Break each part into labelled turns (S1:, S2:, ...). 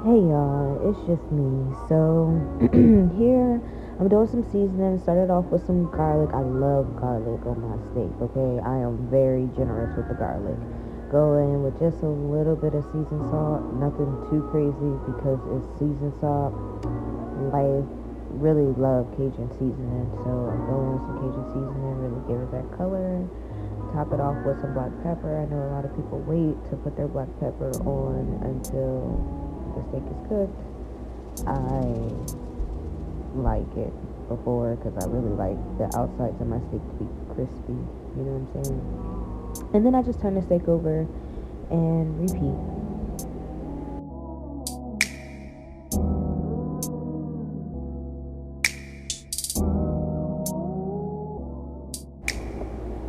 S1: Hey y'all, it's just me. So here I'm doing some seasoning. Started off with some garlic. I love garlic on my steak, okay? I am very generous with the garlic. Go in with just a little bit of seasoned salt, nothing too crazy because it's seasoned salt. I really love Cajun seasoning, so I'm going with some Cajun seasoning, really give it that color. Top it off with some black pepper. I know a lot of people wait to put their black pepper on until the steak is cooked. I like it before because I really like the outsides of my steak to be crispy. You know what I'm saying? And then I just turn the steak over and repeat.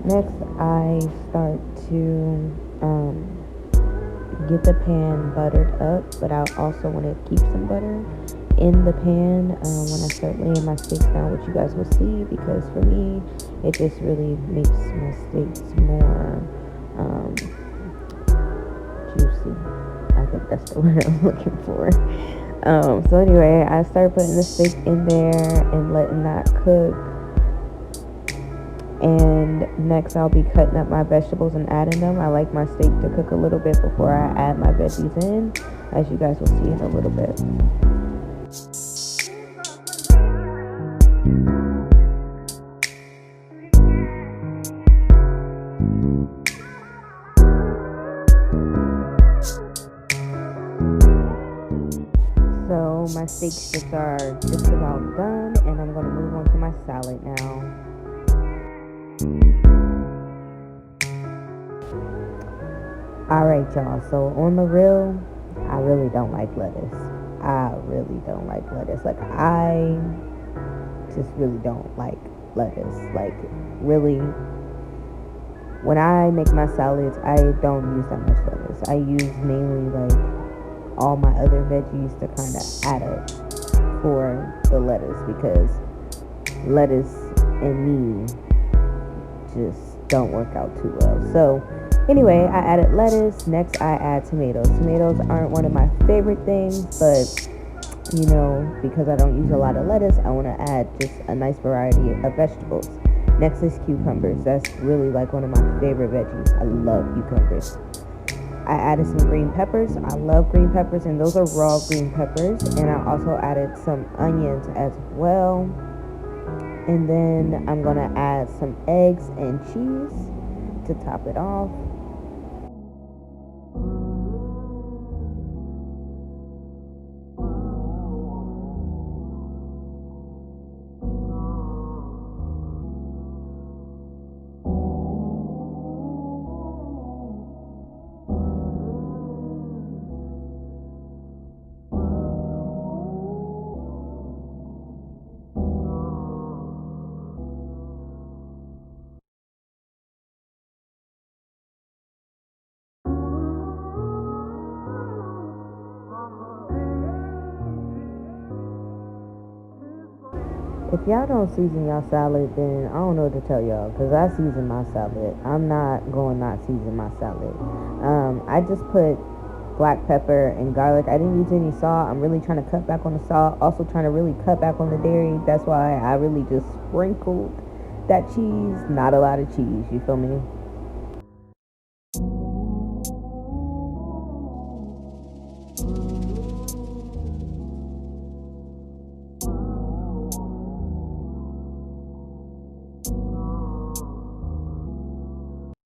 S1: Next, I start to get the pan buttered up, but I also want to keep some butter in the pan when I start laying my steaks down, which you guys will see because for me, it just really makes my steaks more um, juicy. I think that's the word I'm looking for. So anyway, I started putting the steak in there and letting that cook. And next, I'll be cutting up my vegetables and adding them. I like my steak to cook a little bit before I add my veggies in, as you guys will see in a little bit. So my steak strips are just about done, and I'm gonna move on to my salad now. Alright, y'all. So on the real, I really don't like lettuce. I really don't like lettuce. Like, I just really don't like lettuce. Like, really, when I make my salads, I don't use that much lettuce. I use mainly like all my other veggies to kind of add up for the lettuce because lettuce and me just don't work out too well. So anyway, I added lettuce. Next, I add tomatoes. Tomatoes aren't one of my favorite things, but because I don't use a lot of lettuce, I want to add just a nice variety of vegetables. Next is cucumbers. That's really like one of my favorite veggies. I love cucumbers. I added some green peppers. I love green peppers, and those are raw green peppers. And I also added some onions as well. And then I'm going to add some eggs and cheese to top it off. If y'all don't season y'all salad, then I don't know what to tell y'all. Cause I season my salad. I'm not going not season my salad. I just put black pepper and garlic. I didn't use any salt. I'm really trying to cut back on the salt. Also trying to really cut back on the dairy. That's why I really just sprinkled that cheese. Not a lot of cheese. You feel me?